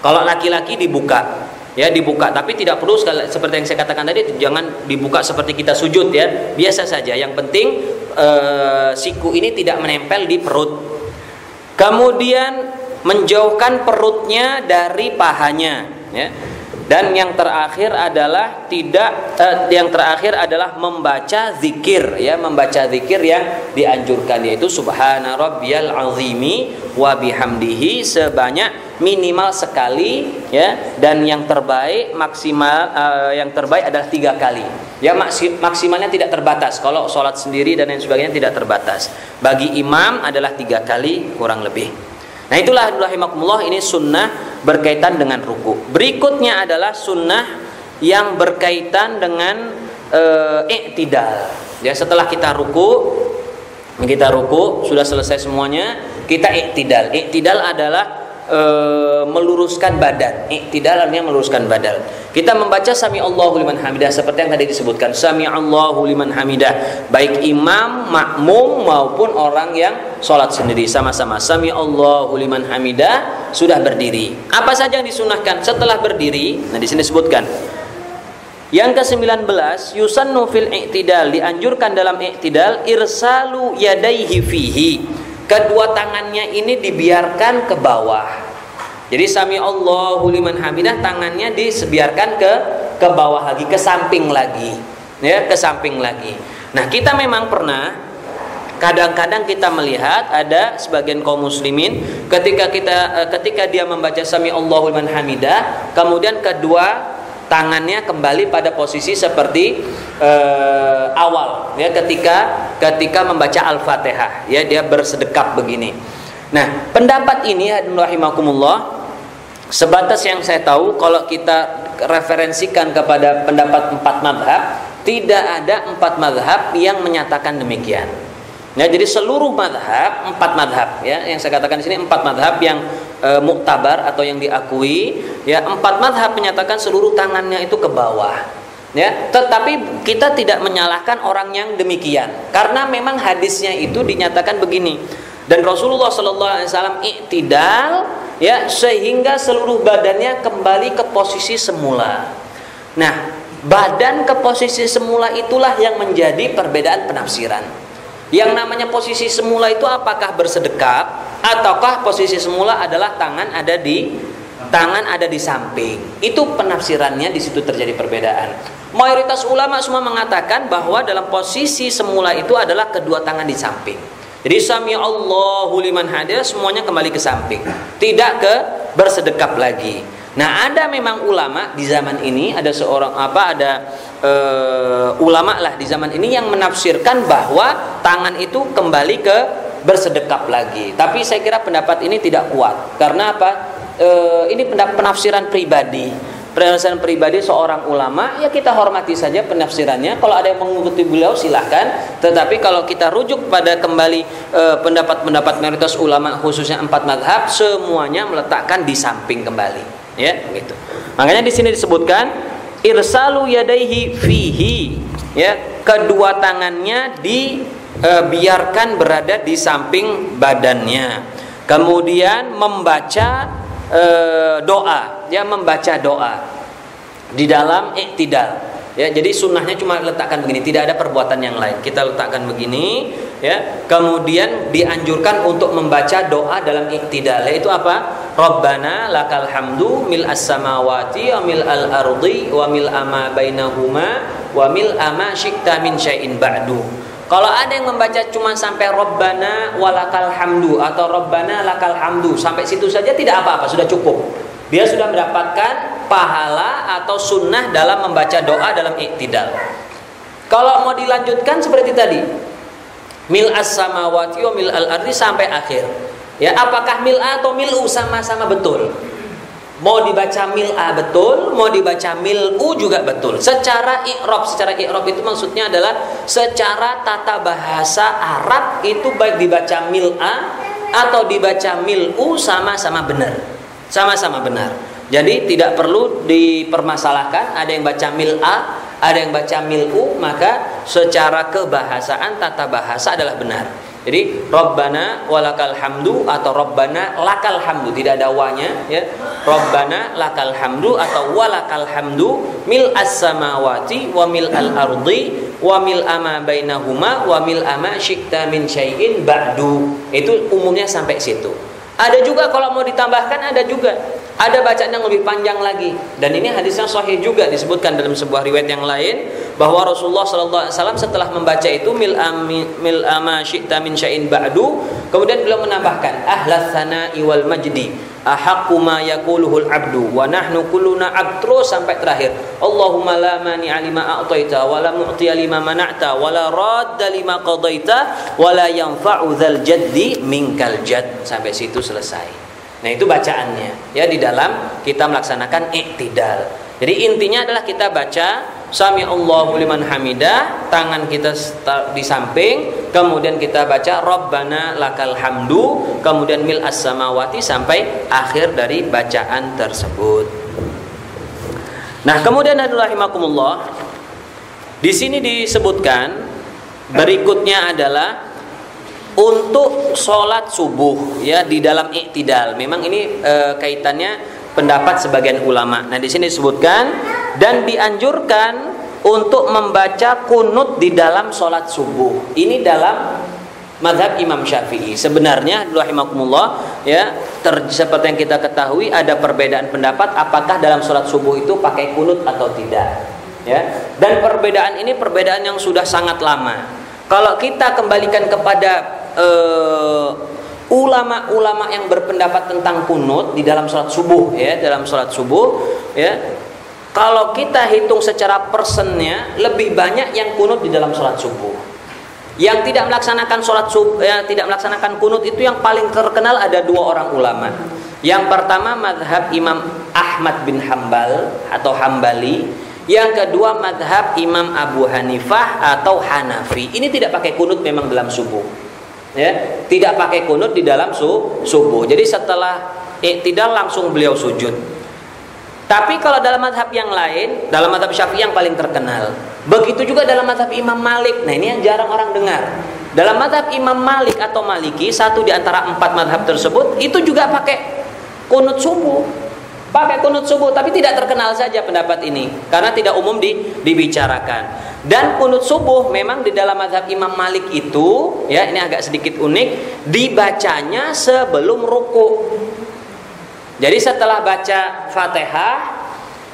Kalau laki-laki dibuka, ya dibuka. Tapi tidak perlu seperti yang saya katakan tadi, jangan dibuka seperti kita sujud ya. Biasa saja. Yang penting siku ini tidak menempel di perut. Kemudian menjauhkan perutnya dari pahanya, ya. Dan yang terakhir adalah membaca zikir, ya, membaca zikir yang dianjurkan, yaitu subhana rabbiyal azimi wa bihamdihi sebanyak minimal sekali, ya, dan yang terbaik yang terbaik adalah 3 kali. Ya, maksimalnya tidak terbatas. Kalau sholat sendiri dan lain sebagainya tidak terbatas. Bagi imam adalah 3 kali kurang lebih. Nah, itulah rahimakumullah, ini sunnah berkaitan dengan ruku. Berikutnya adalah sunnah yang berkaitan dengan i'tidal. Ya, setelah kita ruku sudah selesai semuanya, kita i'tidal. I'tidal adalah meluruskan badan. I'tidal artinya meluruskan badan. Kita membaca sami Allahu liman hamidah seperti yang tadi disebutkan, sami Allahu liman hamidah, baik imam, makmum maupun orang yang sholat sendiri sama-sama sami Allahu liman hamidah sudah berdiri. Apa saja yang disunahkan setelah berdiri? Nah, di sini disebutkan. Yang ke-19, yusannu fil i'tidal, dianjurkan dalam i'tidal irsalu yadaihi fihi. Kedua tangannya ini dibiarkan ke bawah. Jadi sami Allahu liman hamidah, tangannya dibiarkan ke bawah lagi, ke samping lagi. Ya, ke samping lagi. Nah, kita memang pernah kadang-kadang kita melihat ada sebagian kaum muslimin ketika dia membaca sami Allahu liman hamidah, kemudian kedua tangannya kembali pada posisi seperti awal, ya, ketika membaca Al-Fatihah, ya, dia bersedekap begini. Nah, pendapat ini rahimakumullah, sebatas yang saya tahu, kalau kita referensikan kepada pendapat 4 mazhab, tidak ada 4 mazhab yang menyatakan demikian. Nah, jadi seluruh mazhab, 4 mazhab, ya, yang saya katakan di sini 4 mazhab yang muktabar atau yang diakui, ya, 4 mazhab menyatakan seluruh tangannya itu ke bawah, ya. Tetapi kita tidak menyalahkan orang yang demikian, karena memang hadisnya itu dinyatakan begini. Dan Rasulullah SAW i'tidal, ya, sehingga seluruh badannya kembali ke posisi semula. Nah, badan ke posisi semula itulah yang menjadi perbedaan penafsiran. Yang namanya posisi semula itu apakah bersedekap, ataukah posisi semula adalah tangan ada di samping. Itu penafsirannya, di situ terjadi perbedaan. Mayoritas ulama semua mengatakan bahwa dalam posisi semula itu adalah kedua tangan di samping. Jadi sami Allahu liman hamidah semuanya kembali ke samping, tidak ke bersedekap lagi. Nah, ada memang ulama di zaman ini, ada ulama lah di zaman ini yang menafsirkan bahwa tangan itu kembali ke bersedekap lagi. Tapi saya kira pendapat ini tidak kuat. Karena apa? Ini penafsiran pribadi. penafsiran pribadi seorang ulama, ya kita hormati saja penafsirannya. Kalau ada yang mengikuti beliau silahkan. Tetapi kalau kita rujuk pada kembali pendapat-pendapat mayoritas ulama, khususnya 4 mazhab, semuanya meletakkan di samping kembali, ya gitu. Makanya di sini disebutkan irsalu yadaihi fihi, ya, kedua tangannya dibiarkan berada di samping badannya. Kemudian membaca doa, ya, membaca doa di dalam iktidal, ya. Jadi sunnahnya cuma letakkan begini, tidak ada perbuatan yang lain. Kita letakkan begini, ya. Kemudian dianjurkan untuk membaca doa dalam iktidal, yaitu apa? Rabbana lakal hamdu mil as-samawati wa mil al-ardi wa mil ama bainahuma wa mil ama syi'ta min syai'in ba'du. Kalau ada yang membaca cuma sampai Rabbana walakal hamdu atau Rabbana lakal hamdu, sampai situ saja tidak apa-apa, sudah cukup. Dia sudah mendapatkan pahala atau sunnah dalam membaca doa dalam iktidal. Kalau mau dilanjutkan seperti tadi, mil as-samawati wa mil al-ardi sampai akhir. Ya, apakah mil'a atau mil'u sama-sama betul? Mau dibaca mil'a betul, mau dibaca mil'u juga betul. Secara i'rab itu maksudnya adalah secara tata bahasa Arab itu baik dibaca mil'a atau dibaca mil'u sama-sama benar. Sama-sama benar. Jadi tidak perlu dipermasalahkan, ada yang baca mil'a, ada yang baca mil'u, maka secara kebahasaan tata bahasa adalah benar. Jadi Rabbana walakal hamdu atau Rabbana lakal hamdu, tidak ada wanya, ya. Rabbana lakal hamdu atau walakal hamdu mil as-samawati wa mil al-ardi wa mil ama bainahuma wa mil ama syi'ta min syai'in ba'du. Itu umumnya sampai situ. Ada juga kalau mau ditambahkan, ada juga ada bacaan yang lebih panjang lagi, dan ini hadis yang sahih juga disebutkan dalam sebuah riwayat yang lain bahwa Rasulullah SAW setelah membaca itu mil ama syi'ta min syai'in ba'du, kemudian beliau menambahkan ahlas tsana'i wal majdi ahaqqu ma yaquluhul abdu wa nahnu kulluna abd, terus sampai terakhir Allahumma la mani'a lima a'taita wa la mu'tiya lima mana'ta wa la radda lima qadaita wa la yanfa'u dzal jaddi minkal jadd, sampai situ selesai. Nah, itu bacaannya, ya, di dalam kita melaksanakan iktidal. Jadi intinya adalah kita baca Sami Allahu liman hamidah, tangan kita di samping, kemudian kita baca Rabbana lakal hamdu, kemudian mil as-samawati sampai akhir dari bacaan tersebut. Nah, kemudian rahimakumullah, di sini disebutkan berikutnya adalah untuk sholat subuh, ya, di dalam iktidal. Memang ini kaitannya pendapat sebagian ulama. Nah, di sini disebutkan dan dianjurkan untuk membaca kunut di dalam sholat subuh. Ini dalam mazhab Imam Syafi'i. Sebenarnya rahimakumullah, ya, seperti yang kita ketahui ada perbedaan pendapat apakah dalam sholat subuh itu pakai kunut atau tidak, ya. Dan perbedaan ini perbedaan yang sudah sangat lama. Kalau kita kembalikan kepada ulama-ulama yang berpendapat tentang kunut di dalam sholat subuh, ya, dalam sholat subuh, ya, kalau kita hitung secara persennya lebih banyak yang kunut di dalam sholat subuh. Yang tidak melaksanakan sholat subuh, ya, tidak melaksanakan kunut itu yang paling terkenal ada 2 orang ulama. Yang pertama mazhab Imam Ahmad bin Hambal atau Hambali. Yang kedua mazhab Imam Abu Hanifah atau Hanafi. Ini tidak pakai kunut memang dalam subuh, ya, tidak pakai kunut di dalam subuh. Jadi setelah iktidal langsung beliau sujud. Tapi kalau dalam mazhab yang lain, dalam mazhab Syafi'i yang paling terkenal, begitu juga dalam mazhab Imam Malik. Nah, ini yang jarang orang dengar. Dalam mazhab Imam Malik atau Maliki, satu di antara 4 mazhab tersebut, itu juga pakai kunut subuh. Pakai kunut subuh, tapi tidak terkenal saja pendapat ini karena tidak umum dibicarakan. Dan kunut subuh memang di dalam mazhab Imam Malik itu, ya, ini agak sedikit unik, dibacanya sebelum ruku. Jadi setelah baca Fatihah,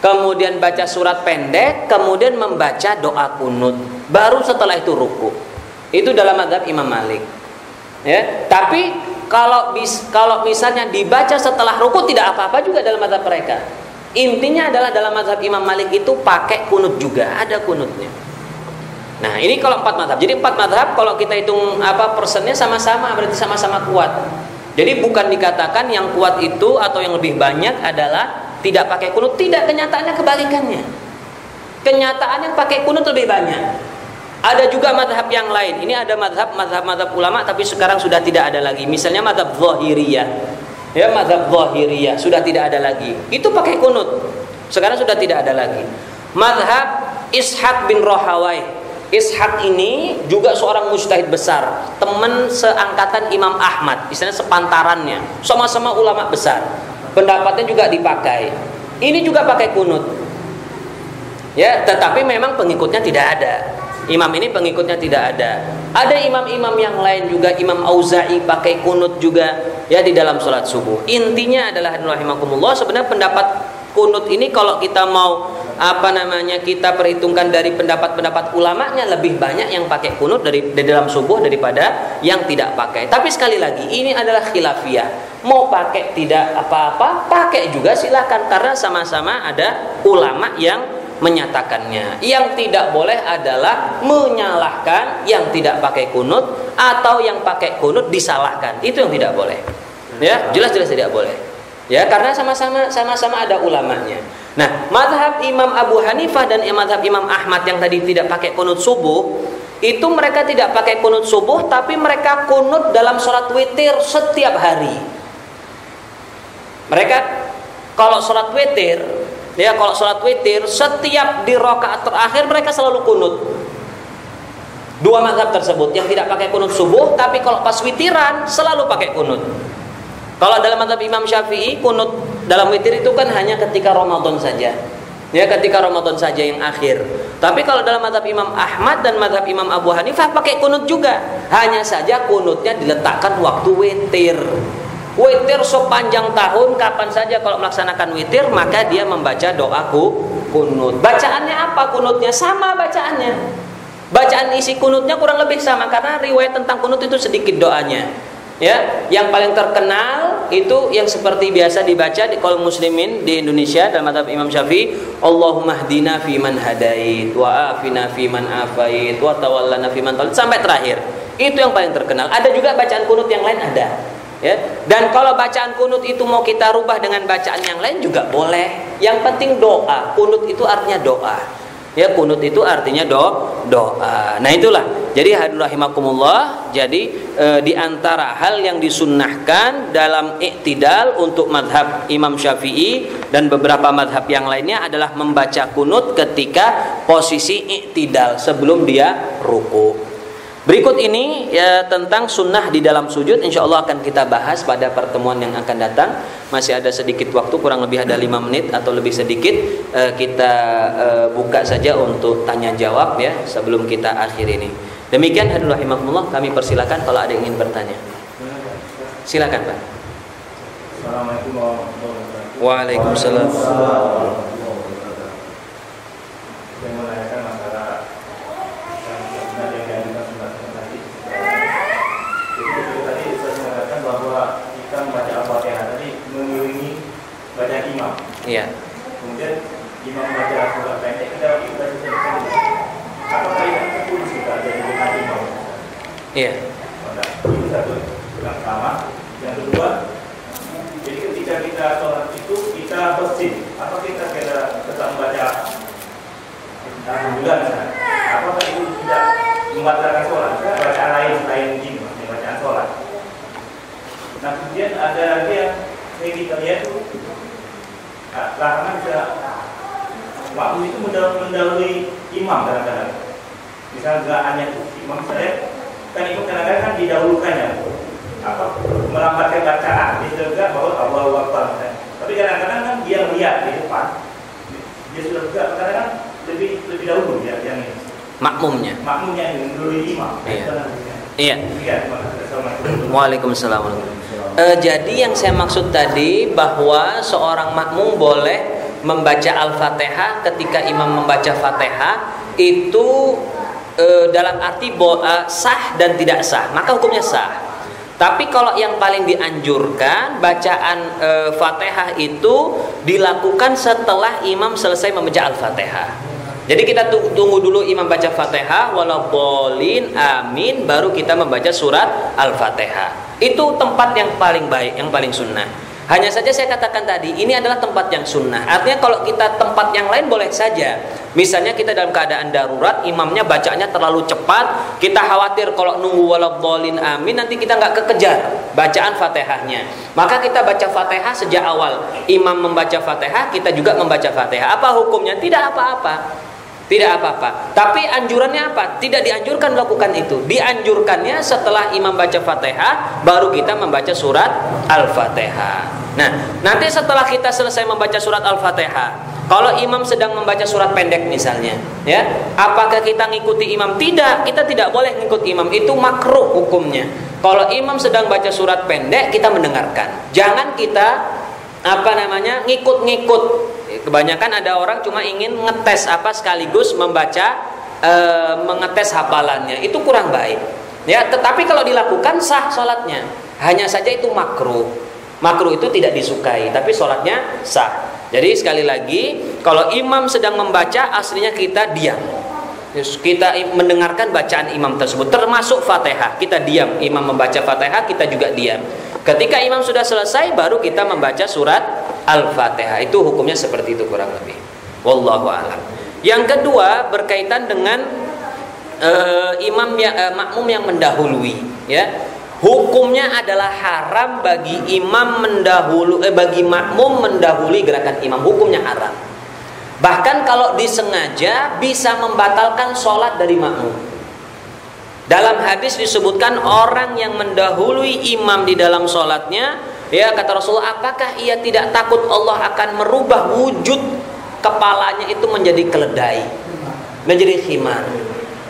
kemudian baca surat pendek, kemudian membaca doa kunut, baru setelah itu ruku. Itu dalam mazhab Imam Malik, ya. Tapi kalau misalnya dibaca setelah ruku tidak apa-apa juga dalam mazhab mereka. Intinya adalah dalam mazhab Imam Malik itu pakai kunut juga, ada kunutnya. Nah, ini kalau 4 mazhab. Jadi 4 mazhab kalau kita hitung persennya sama-sama, berarti sama-sama kuat. Jadi bukan dikatakan yang kuat itu atau yang lebih banyak adalah tidak pakai kunut. Tidak, kenyataannya kebalikannya. Kenyataan yang pakai kunut lebih banyak. Ada juga madhab yang lain. Ini ada madhab ulama tapi sekarang sudah tidak ada lagi. Misalnya madhab Zahiriyah. Ya, madhab Zahiriyah sudah tidak ada lagi. Itu pakai kunut. Sekarang sudah tidak ada lagi. Madhab Ishaq bin Rahawai. Ishaq ini juga seorang mujtahid besar, teman seangkatan Imam Ahmad, istilahnya sepantarannya, sama-sama ulama besar. Pendapatnya juga dipakai. Ini juga pakai kunut. Ya, tetapi memang pengikutnya tidak ada. Imam ini pengikutnya tidak ada. Ada imam-imam yang lain juga, Imam Auza'i pakai kunut juga ya di dalam sholat subuh. Intinya adalah rahimakumullah, sebenarnya pendapat kunut ini kalau kita mau kita perhitungkan dari pendapat-pendapat ulamanya, lebih banyak yang pakai kunut dari dalam subuh daripada yang tidak pakai. Tapi sekali lagi ini adalah khilafiyah. Mau pakai tidak apa-apa, pakai juga silakan karena sama-sama ada ulama yang menyatakannya. Yang tidak boleh adalah menyalahkan yang tidak pakai kunut atau yang pakai kunut disalahkan. Itu yang tidak boleh. Ya, jelas-jelas tidak boleh. Ya, karena sama-sama ada ulamanya. Nah, mazhab Imam Abu Hanifah dan mazhab Imam Ahmad yang tadi tidak pakai kunut subuh, itu mereka tidak pakai kunut subuh, tapi mereka kunut dalam sholat witir setiap hari. Mereka kalau sholat witir, setiap di rakaat terakhir mereka selalu kunut. Dua mazhab tersebut yang tidak pakai kunut subuh, tapi kalau pas witiran selalu pakai kunut. Kalau dalam mazhab Imam Syafi'i, kunut dalam witir itu kan hanya ketika Ramadan saja. Ya, ketika Ramadan saja yang akhir. Tapi kalau dalam mazhab Imam Ahmad dan mazhab Imam Abu Hanifah pakai kunut juga. Hanya saja kunutnya diletakkan waktu witir. Witir sepanjang tahun, kapan saja kalau melaksanakan witir, maka dia membaca doa kunut. Bacaannya apa kunutnya? Sama bacaannya. Bacaan isi kunutnya kurang lebih sama karena riwayat tentang kunut itu sedikit doanya. Ya, yang paling terkenal itu yang seperti biasa dibaca di kaum muslimin di Indonesia dalam mazhab Imam Syafi'i, Allahumma hdina fi man hadait wa afina fi man afait wa tawallana fi man tawallat, sampai terakhir. Itu yang paling terkenal. Ada juga bacaan kunut yang lain ada. Ya. Dan kalau bacaan kunut itu mau kita rubah dengan bacaan yang lain juga boleh. Yang penting doa. Kunut itu artinya doa. Ya, kunut itu artinya doa. Nah, itulah. Jadi hadirin rahimakumullah, jadi di antara hal yang disunnahkan dalam i'tidal untuk madhab Imam Syafi'i dan beberapa madhab yang lainnya adalah membaca kunut ketika posisi i'tidal sebelum dia ruku. Berikut ini ya tentang sunnah di dalam sujud, insya Allah akan kita bahas pada pertemuan yang akan datang. Masih ada sedikit waktu, kurang lebih ada 5 menit atau lebih sedikit. Kita buka saja untuk tanya jawab ya sebelum kita akhir ini. Demikian hadirin rahimakumullah, kami persilakan kalau ada yang ingin bertanya. Silakan Pak. Assalamualaikum warahmatullahi wabarakatuh. Waalaikumsalam. Saya menanyakan masalah yang kita sebutkan tadi. Jadi tadi saya mengatakan bahwa kita membaca Al-Fatihah tadi mengiringi bacaan imam. Iya. Kemudian imam membaca surat pendek, kita selesai. Apakah itu kudus kita jadi dengan imam? Iya. Ini satu yang pertama. Yang kedua, jadi ketika kita sholat itu kita bersih. Apa kita tetap membaca alhamdulillah misalnya? Apakah itu tidak membatalkan sholat? Bacaan lain selain ini, bacaan sholat. Nah, kemudian ada lagi yang kita lihat itu larangan bisa makmum itu mendahului imam kadang-kadang. Misalnya gerakannya imam saya kan imam kadang-kadang kan didahulukannya melambatkan bacaan, dia juga bahwa Allahu Akbar. Tapi kadang-kadang kan dia lihat di depan, dia sudah juga kadang-kadang lebih dahulu ya yang ini. Makmumnya yang mendahului imam. Iya. Waalaikumsalam. Jadi yang saya maksud tadi bahwa seorang makmum boleh membaca Al-Fatihah ketika imam membaca Fatihah itu dalam arti sah dan tidak sah, maka hukumnya sah. Tapi kalau yang paling dianjurkan bacaan Fatihah itu dilakukan setelah imam selesai membaca Al-Fatihah. Jadi kita tunggu dulu imam baca Fatihah waladhdallin amin, baru kita membaca surat Al-Fatihah. Itu tempat yang paling baik, yang paling sunnah. Hanya saja saya katakan tadi, ini adalah tempat yang sunnah. Artinya kalau kita tempat yang lain boleh saja. Misalnya kita dalam keadaan darurat, imamnya bacanya terlalu cepat, kita khawatir kalau nunggu waladhdallin amin nanti kita nggak kekejar bacaan Fatihahnya. Maka kita baca Fatihah sejak awal. Imam membaca Fatihah, kita juga membaca Fatihah. Apa hukumnya? Tidak apa-apa. Tidak apa-apa. Tapi anjurannya apa? Tidak dianjurkan melakukan itu. Dianjurkannya setelah imam baca Fatihah, baru kita membaca surat Al-Fatihah. Nah, nanti setelah kita selesai membaca surat Al-Fatihah, kalau imam sedang membaca surat pendek misalnya, ya, apakah kita ngikuti imam? Tidak, kita tidak boleh ngikuti imam. Itu makruh hukumnya. Kalau imam sedang baca surat pendek, kita mendengarkan. Jangan kita ngikut-ngikut. Kebanyakan ada orang cuma ingin ngetes sekaligus membaca, mengetes hafalannya. Itu kurang baik. Ya, tetapi kalau dilakukan sah sholatnya. Hanya saja itu makruh. Makruh itu tidak disukai, tapi sholatnya sah. Jadi sekali lagi, kalau imam sedang membaca, aslinya kita diam. Kita mendengarkan bacaan imam tersebut, termasuk Fatihah. Kita diam. Imam membaca Fatihah, kita juga diam. Ketika imam sudah selesai, baru kita membaca surat Al-Fatihah. Itu hukumnya seperti itu kurang lebih. Wallahu a'lam. Yang kedua berkaitan dengan makmum yang mendahului, ya. Hukumnya adalah haram bagi bagi makmum mendahului gerakan imam. Hukumnya haram. Bahkan kalau disengaja bisa membatalkan sholat dari makmum. Dalam hadis disebutkan orang yang mendahului imam di dalam sholatnya, ya, kata Rasulullah, apakah ia tidak takut Allah akan merubah wujud kepalanya itu menjadi keledai, menjadi khimar.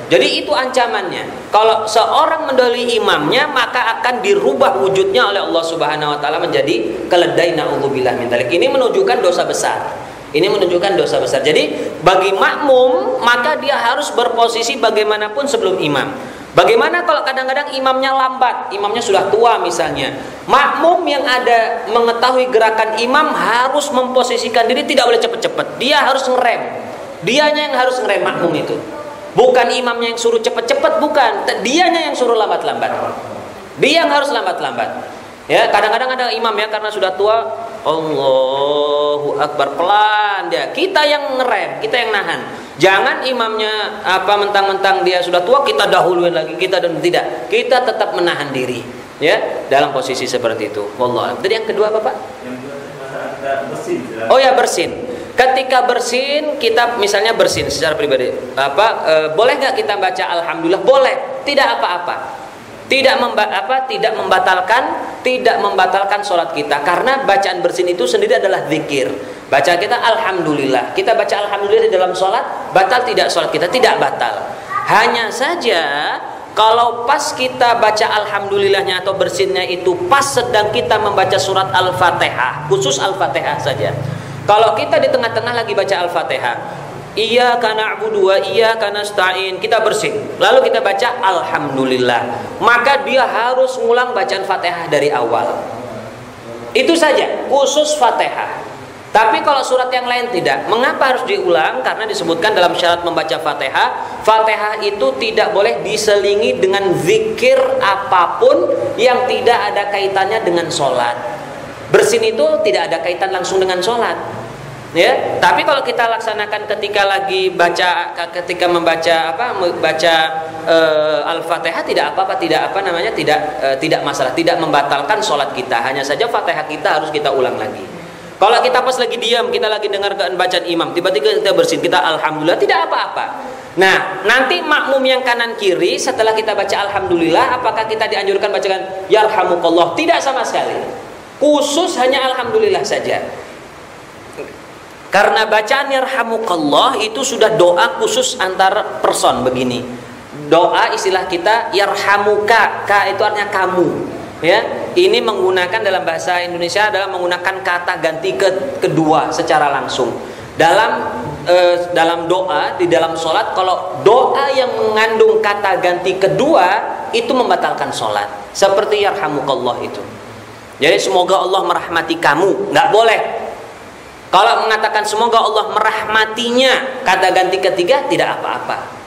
Jadi itu ancamannya. Kalau seorang mendahului imamnya, maka akan dirubah wujudnya oleh Allah Subhanahu wa taala menjadi keledai, naudzubillah min dzalik. Ini menunjukkan dosa besar. Ini menunjukkan dosa besar. Jadi bagi makmum, maka dia harus berposisi bagaimanapun sebelum imam. Bagaimana kalau kadang-kadang imamnya lambat, imamnya sudah tua misalnya. Makmum yang ada mengetahui gerakan imam harus memposisikan diri, tidak boleh cepat-cepat. Dia harus ngerem. Dianya yang harus ngerem, makmum itu. Bukan imamnya yang suruh cepat-cepat, bukan. Dianya yang suruh lambat-lambat. Dia yang harus lambat-lambat. Ya, kadang-kadang ada imam ya karena sudah tua, Allahu Akbar, pelan dia. Kita yang ngerem, kita yang nahan. Jangan imamnya mentang-mentang dia sudah tua kita dahuluin lagi, tidak. Kita tetap menahan diri, ya, dalam posisi seperti itu. Wallahu a'lam. Tadi yang kedua Bapak? Yang kedua bersin. Oh ya, bersin. Ketika bersin, kita misalnya bersin secara pribadi, boleh nggak kita baca alhamdulillah? Boleh, tidak apa-apa. Tidak membatalkan sholat kita, karena bacaan bersin itu sendiri adalah zikir. Baca kita alhamdulillah, kita baca alhamdulillah di dalam sholat, batal tidak sholat kita? Tidak batal. Hanya saja kalau pas kita baca alhamdulillahnya atau bersinnya itu pas sedang kita membaca surat Al-Fatihah, khusus Al-Fatihah saja. Kalau kita di tengah-tengah lagi baca Al-Fatihah, iyyaka na'budu wa iyyaka nasta'in, kita bersin, lalu kita baca alhamdulillah, maka dia harus ngulang bacaan Fatihah dari awal. Itu saja, khusus Fatihah. Tapi kalau surat yang lain tidak. Mengapa harus diulang? Karena disebutkan dalam syarat membaca Fatihah, Fatihah itu tidak boleh diselingi dengan zikir apapun yang tidak ada kaitannya dengan sholat. Bersin itu tidak ada kaitan langsung dengan sholat, ya. Tapi kalau kita laksanakan ketika lagi ketika membaca Al-Fatihah, tidak apa-apa, tidak masalah, tidak membatalkan sholat kita. Hanya saja Fatihah kita harus kita ulang lagi. Kalau kita pas lagi diam, kita lagi dengarkan bacaan imam, tiba-tiba kita bersin, kita alhamdulillah, tidak apa-apa. Nah, nanti makmum yang kanan kiri setelah kita baca alhamdulillah, apakah kita dianjurkan bacakan yarhamukallah? Tidak sama sekali. Khusus hanya alhamdulillah saja. Karena bacaan yarhamukallah itu sudah doa khusus antar person begini. Doa istilah kita yarhamuka, ka itu artinya kamu, ya. Ini menggunakan dalam bahasa Indonesia adalah menggunakan kata ganti kedua secara langsung. Dalam doa di dalam sholat, kalau doa yang mengandung kata ganti kedua itu membatalkan sholat. Seperti yarhamukallah itu. Jadi semoga Allah merahmati kamu, nggak boleh. Kalau mengatakan semoga Allah merahmatinya, kata ganti ketiga tidak apa-apa.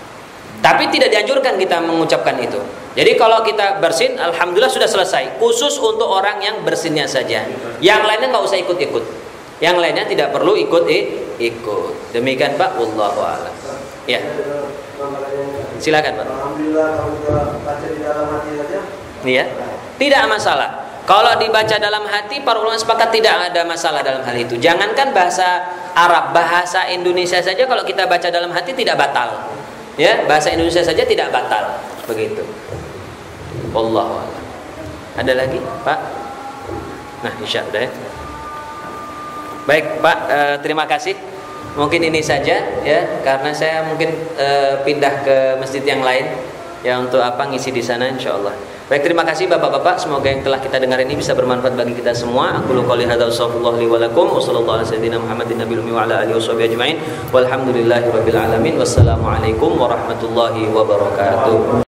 Tapi tidak dianjurkan kita mengucapkan itu. Jadi kalau kita bersin, alhamdulillah sudah selesai. Khusus untuk orang yang bersinnya saja. Yang lainnya nggak usah ikut-ikut. Yang lainnya tidak perlu ikut. Demikian Pak, wallahu a'lam. Ya. Silakan Pak. Alhamdulillah kalau kita baca di dalam hati saja. Iya. Tidak masalah. Kalau dibaca dalam hati, para ulama sepakat tidak ada masalah dalam hal itu. Jangankan bahasa Arab, bahasa Indonesia saja kalau kita baca dalam hati tidak batal. Ya, bahasa Indonesia saja tidak batal. Begitu. Wallahu a'lam. Ada lagi, Pak? Nah, insya Allah ya. Baik, Pak, terima kasih. Mungkin ini saja ya, karena saya mungkin pindah ke masjid yang lain ya untuk ngisi di sana insya Allah. Baik, terima kasih Bapak-bapak, semoga yang telah kita dengar ini bisa bermanfaat bagi kita semua. Aku qouli hadza wa sallallahu li wa lakum wa sallallahu ala sayyidina Muhammadin nabiyil ummi wa ala alihi washabihi ajmain. Walhamdulillahirabbil alamin. Wassalamualaikum warahmatullahi wabarakatuh.